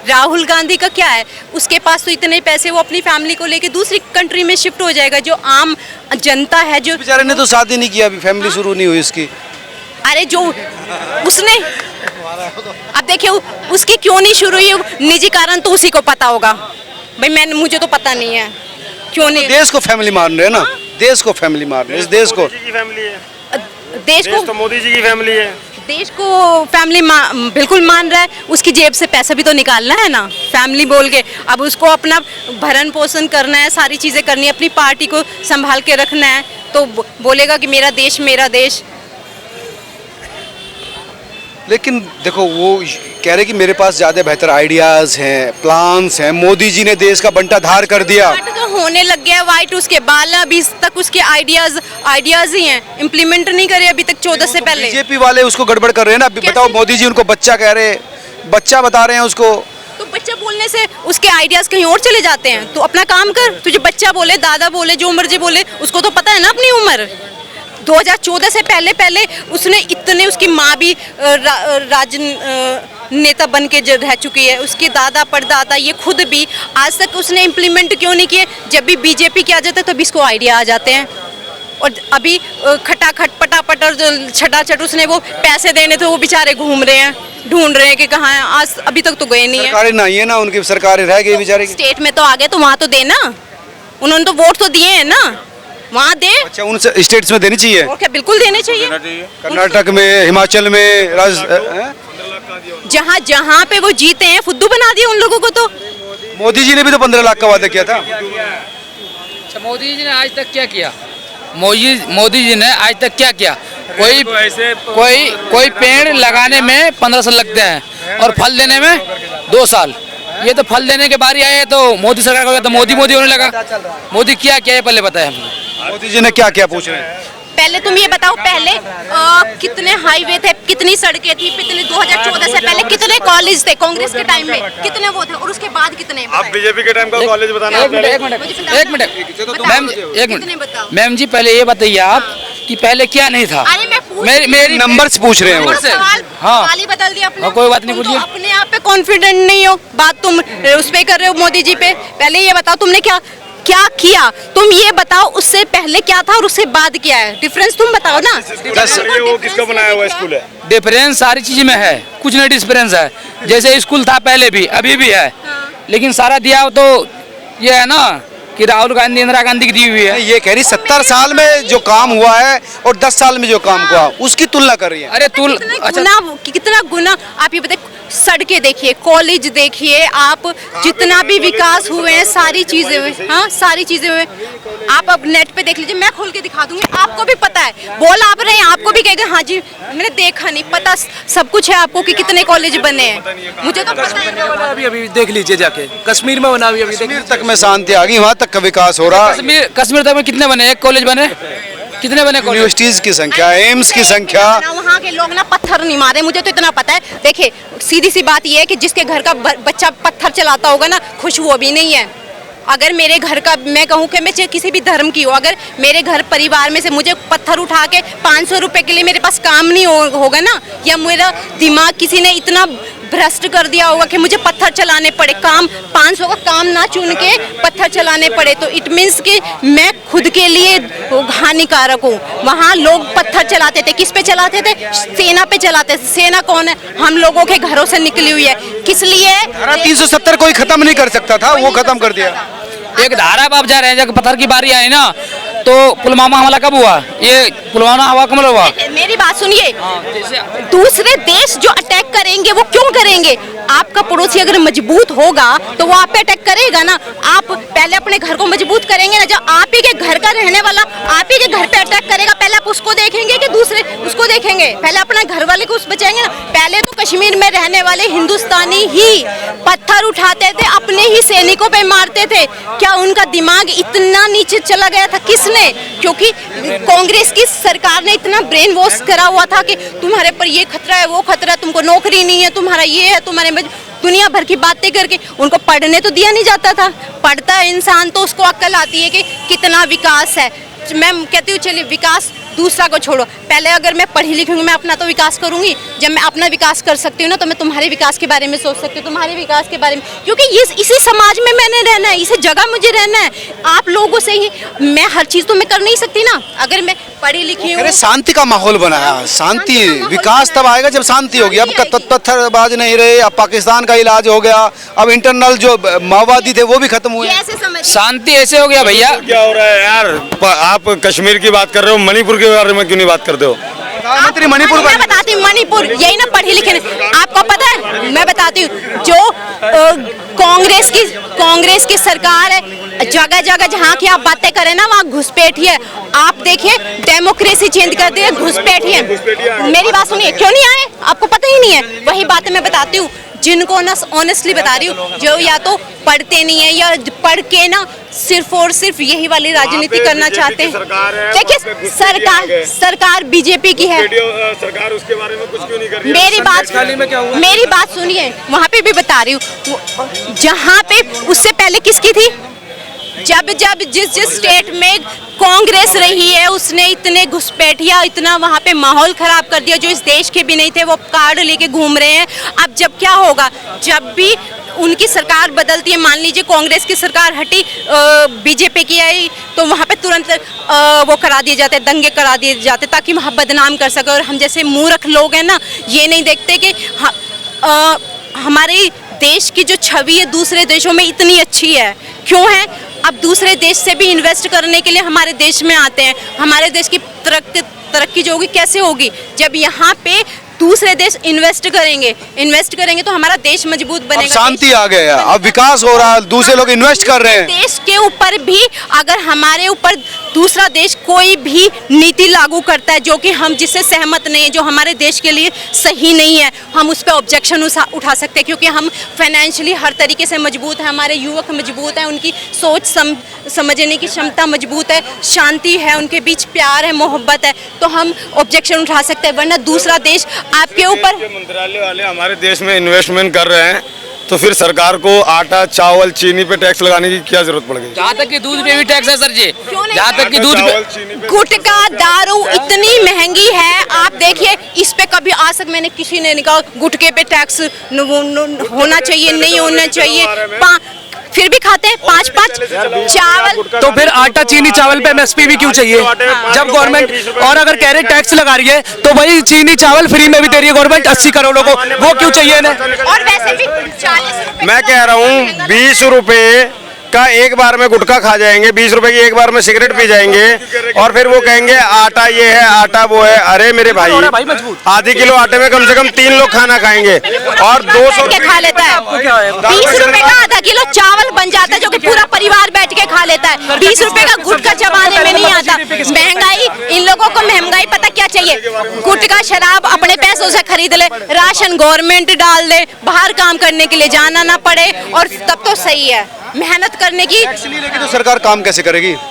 राहुल गांधी का क्या है, उसके पास तो इतने पैसे, वो अपनी फैमिली को लेके दूसरी कंट्री में शिफ्ट हो जाएगा। जो आम जनता है, जो बेचारे ने तो शादी नहीं किया, अभी फैमिली शुरू नहीं हुई उसकी। अरे जो उसने, अब देखिए उसकी क्यों नहीं शुरू हुई, निजी कारण तो उसी को पता होगा भाई, मुझे तो पता नहीं है क्यों नहीं। देश को फैमिली मान रहे हैं ना, देश को फैमिली मान रहे हैं, इस देश को, मोदी जी की फैमिली है, देश को तो मोदी जी की फैमिली है। देश को फैमिली बिल्कुल मान रहा है, उसकी जेब से पैसा भी तो निकालना है ना, फैमिली बोल के। अब उसको अपना भरण पोषण करना है, सारी चीज़ें करनी है, अपनी पार्टी को संभाल के रखना है, तो बोलेगा कि मेरा देश मेरा देश। लेकिन देखो वो कह रहे कि मेरे पास ज़्यादा बेहतर आइडियाज़ हैं, प्लान्स हैं, मोदी जी ने देश का बंटा धार कर दिया। तो होने लग गया वाइट, उसके बाल अभी तक उसके आइडियाज ही हैं, इम्प्लीमेंट नहीं करे अभी तक 14 से पहले। बीजेपी वाले उसको गड़बड़ कर रहे हैं ना, अभी बताओ, मोदी जी उनको बच्चा कह रहे हैं, बच्चा बता रहे हैं उसको। तो बच्चा बोलने से उसके आइडियाज कहीं और चले जाते हैं। तो अपना काम कर, तुझे बच्चा बोले, दादा बोले, जो मर्जी बोले, उसको तो पता है ना अपनी उम्र। 2014 से पहले उसने इतने, उसकी माँ भी नेता बन के रह चुकी है, उसके दादा परदादा, ये खुद भी, आज तक उसने इम्प्लीमेंट क्यों नहीं किए। जब भी बीजेपी के आ जाता है तभी इसको आइडिया आ जाते हैं। और अभी खटाखट पटापट और छटाछट उसने वो पैसे देने थे, वो बेचारे घूम रहे हैं, ढूंढ रहे हैं कि कहाँ है, आज अभी तक तो गए नहीं है। सरकारें नहीं है ना, उनकी सरकारें रह गई बेचारे की। स्टेट में तो आ गए तो वहाँ तो देना, उन्होंने तो वोट तो दिए हैं ना, वहाँ दे। अच्छा, उन स्टेट्स में देनी चाहिए, और क्या, बिल्कुल देने चाहिए। कर्नाटक में, हिमाचल में, जहाँ जहाँ पे वो जीते हैं, फुद्दू बना दिया उन लोगों को। तो मोदी जी ने भी तो 15 लाख का वादा किया था। अच्छा, मोदी जी ने आज तक क्या किया? मोदी जी ने आज तक क्या किया? कोई पेड़ लगाने में 15 साल लगते हैं और फल देने में 2 साल। ये तो फल देने के बारी आए तो मोदी सरकार को तो मोदी होने लगा। मोदी क्या किया है पहले बताए हमको। मोदी जी ने क्या क्या पूछ रहे हैं? पहले तुम ये बताओ, पहले कितने हाईवे थे, कितनी सड़कें थी, कितने 2014 से पहले कितने कॉलेज थे, कांग्रेस के टाइम में कितने वो थे, और उसके बाद कितने? आप बीजेपी के टाइम का कॉलेज बताना। एक मिनट मैम जी, पहले ये बताइए आप कि पहले क्या नहीं था। मेरी नंबर से पूछ रहे हैं वो। हाँ, बदल दिया अपने। कोई बात नहीं, पूछिए। अपने आप पे कॉन्फिडेंट नहीं हो, बात तुम उस पे कर रहे हो मोदी जी पे। पहले ये बताओ तुमने क्या किया, तुम ये बताओ उससे पहले क्या था और उससे बाद क्या है, डिफरेंस तुम बताओ ना। वो किसका बनाया हुआ स्कूल है? डिफरेंस सारी चीज में है, कुछ नहीं डिफरेंस है। जैसे स्कूल था पहले भी, अभी भी है, लेकिन सारा दिया तो ये है ना कि राहुल गांधी, इंदिरा गांधी की दी हुई है। ये कह रही 70 साल में जो काम हुआ है और 10 साल में जो काम हुआ, उसकी तुलना कर रही है। अरे कितना गुना, आप ये बताइए, सड़कें देखिए, कॉलेज देखिए, आप जितना भी विकास हुए हैं, सारी चीजें हुए, हाँ सारी चीजें हुए। आप अब नेट पे देख लीजिए, मैं खोल के दिखा दूंगी, आपको भी पता है। बोल आप रहे हैं, आपको भी कहेगा हाँ जी मैंने देखा नहीं, पता सब कुछ है आपको कि कितने कॉलेज बने हैं, मुझे तो पता है। अभी देख लीजिए जाके, कश्मीर में बना, अभी कश्मीर तक में शांति आ गई, वहाँ तक का विकास हो रहा। कश्मीर तक में कितने बने? 1 कॉलेज बने, कितने बने? यूनिवर्सिटीज की संख्या, एम्स की संख्या। वहाँ के लोग ना पत्थर नहीं मारे, मुझे तो इतना पता है। देखिए सीधी सी बात ये है कि जिसके घर का बच्चा पत्थर चलाता होगा ना, खुश वो भी नहीं है। अगर मेरे घर का, मैं कहूँ कि मैं किसी भी धर्म की हूँ, अगर मेरे घर परिवार में से मुझे पत्थर उठा के 500 रुपए के लिए मेरे पास काम नहीं होगा ना, या मेरा दिमाग किसी ने इतना भ्रष्ट कर दिया होगा कि मुझे पत्थर चलाने पड़े, काम 500 का काम ना चुन के पत्थर चलाने पड़े, तो इट मीन्स कि मैं खुद के लिए हानिकारक हूँ। वहाँ लोग पत्थर चलाते थे, किस पे चलाते थे? सेना पे चलाते थे। सेना कौन है? हम लोगों के घरों से निकली हुई है। किस लिए? 370 कोई खत्म नहीं कर सकता था, वो खत्म कर दिया। एक धारा आप जा रहे हैं, जब पत्थर की बारी आई ना, तो पुलवामा हमला कब हुआ? ये पुलवामा हवा कब हुआ? मेरी बात सुनिए, दूसरे देश जो अटैक करेंगे वो क्यों करेंगे? आपका पड़ोसी अगर मजबूत होगा तो वो आप पे अटैक करेगा ना। आप पहले अपने घर को मजबूत करेंगे ना। जब आप ही के घर का रहने वाला आप ही के घर पे अटैक करेगा, पहले आप उसको देखेंगे कि दूसरे उसको देखेंगे? पहले अपना घर वाले को बचाएंगे ना। पहले तो कश्मीर में रहने वाले हिंदुस्तानी ही पत्थर उठाते थे, अपने ही सैनिकों पे मारते थे। क्या उनका दिमाग इतना नीचे चला गया था? किसने? क्योंकि कांग्रेस की सरकार ने इतना ब्रेन वॉश करा हुआ था कि तुम्हारे पर ये खतरा है, वो खतरा है, तुमको नौकरी नहीं है, तुम्हारा ये है, तुम्हारे दुनिया भर की बातें करके उनको पढ़ने तो दिया नहीं जाता था। पढ़ता है इंसान तो उसको अक्ल आती है कि कितना विकास है। मैं कहती हूँ चलिए विकास दूसरा को छोड़ो, पहले अगर मैं पढ़ी लिखूंगी मैं अपना तो विकास करूंगी, जब मैं अपना विकास कर सकती हूँ ना तो मैं तुम्हारे विकास के बारे में सोच सकती हूँ, तुम्हारे विकास के बारे में, क्योंकि ये इसी समाज में मैंने रहना है, इसी जगह मुझे रहना है। आप लोगों से ही मैं हर चीज़ तो मैं कर नहीं सकती ना। अगर मैं पढ़ी लिखी हूँ, अरे शांति का माहौल बनाया, शांति विकास तब आएगा जब शांति होगी। अब पत्थरबाज नहीं रहे, अब पाकिस्तान का इलाज हो गया, अब इंटरनल जो माओवादी थे वो भी खत्म हुए। ऐसे समझ शांति ऐसे हो गया भैया। क्या हो रहा है यार? आप कश्मीर की बात कर रहे हो, मणिपुर के बारे में क्यों नहीं बात करते हो? प्रधानमंत्री मणिपुर मैं बताती हूँ, मणिपुर यही ना पढ़े लिखे ने। आपको पता है, मैं बताती हूँ, जो कांग्रेस की सरकार है, जगह जगह जहाँ की आप बातें करें ना वहाँ घुसपैठ ही है। आप देखिए डेमोक्रेसी चेंज कर दी है, घुसपैठ ही है। मेरी बात सुनिए, क्यों नहीं आए? आपको पता ही नहीं है। वही बातें मैं बताती हूँ जिनको ना ऑनेस्टली बता रही हूँ, जो या तो पढ़ते नहीं है या पढ़ के ना सिर्फ और सिर्फ यही वाली राजनीति करना चाहते हैं। देखिए सरकार बीजेपी की है, सरकार उसके बारे में कुछ क्यों नहीं कर रही? मेरी बात सुनिए, वहाँ पे भी बता रही हूँ, जहाँ पे उससे पहले किसकी थी? जब जिस स्टेट में कांग्रेस रही है उसने इतने घुसपैठिया, इतना वहाँ पे माहौल खराब कर दिया, जो इस देश के भी नहीं थे वो कार्ड लेके घूम रहे हैं। अब जब क्या होगा, जब भी उनकी सरकार बदलती है, मान लीजिए कांग्रेस की सरकार हटी, बीजेपी की आई, तो वहाँ पे तुरंत वो करा दिए जाते, दंगे करा दिए जाते ताकि वहाँ बदनाम कर सके। और हम जैसे मूर्ख लोग हैं ना, ये नहीं देखते कि हमारे देश की जो छवि है दूसरे देशों में इतनी अच्छी है। क्यों है? अब दूसरे देश से भी इन्वेस्ट करने के लिए हमारे देश में आते हैं। हमारे देश की तरक्की जो होगी कैसे होगी? जब यहाँ पे दूसरे देश इन्वेस्ट करेंगे तो हमारा देश मजबूत बनेगा। अब शांति आ गया, अब विकास हो रहा है, दूसरे लोग इन्वेस्ट कर रहे हैं। देश के ऊपर भी अगर हमारे ऊपर दूसरा देश कोई भी नीति लागू करता है जो कि हम जिससे सहमत नहीं है, जो हमारे देश के लिए सही नहीं है, हम उस पर ऑब्जेक्शन उठा सकते हैं, क्योंकि हम फाइनेंशियली हर तरीके से मजबूत हैं, हमारे युवक मजबूत हैं, उनकी सोच समझने की क्षमता मजबूत है, शांति है, उनके बीच प्यार है, मोहब्बत है, तो हम ऑब्जेक्शन उठा सकते हैं। वरना दूसरा देश आपके ऊपर, मंत्रालय वाले हमारे देश में इन्वेस्टमेंट कर रहे हैं, तो फिर सरकार को आटा, चावल, चीनी पे टैक्स लगाने की क्या जरूरत पड़ गई? जहाँ तक कि दूध पे भी टैक्स है सर जी, जहाँ तक कि दूध पे, गुटखा दारू इतनी महंगी है। आप देखिए इस पे कभी आज तक मैंने किसी ने नहीं कहा गुटखे पे टैक्स होना चाहिए, नहीं होना चाहिए, फिर भी खाते हैं 5-5 चावल। तो फिर आटा, चीनी, चावल पे एमएसपी भी क्यों चाहिए जब गवर्नमेंट, और अगर कह रहे टैक्स लगा रही है तो वही चीनी चावल फ्री में भी दे रही है गवर्नमेंट 80 करोड़ों को, वो क्यों चाहिए इन्हें? और वैसे भी 40 रुपए मैं कह रहा हूँ 20 रुपए का एक बार में गुटखा खा जाएंगे, 20 रुपए की एक बार में सिगरेट पी जाएंगे, और फिर वो कहेंगे आटा ये है, आटा वो है। अरे मेरे भाई, आधी किलो आटे में कम से कम 3 लोग खाना खाएंगे, और 200 के खा लेता है। 20 रुपए का आधा किलो चावल बन जाता है जो कि पूरा परिवार बैठ के खा लेता है। 20 रुपए का गुटखा चबाने में नहीं आता। महंगाई, इन लोगों को महंगाई पता क्या चाहिए? गुटखा शराब अपने पैसों से खरीद ले, राशन गवर्नमेंट डाल दे, बाहर काम करने के लिए जाना ना पड़े, और तब तो सही है। मेहनत करने की टैक्स नहीं लेगी तो सरकार काम कैसे करेगी?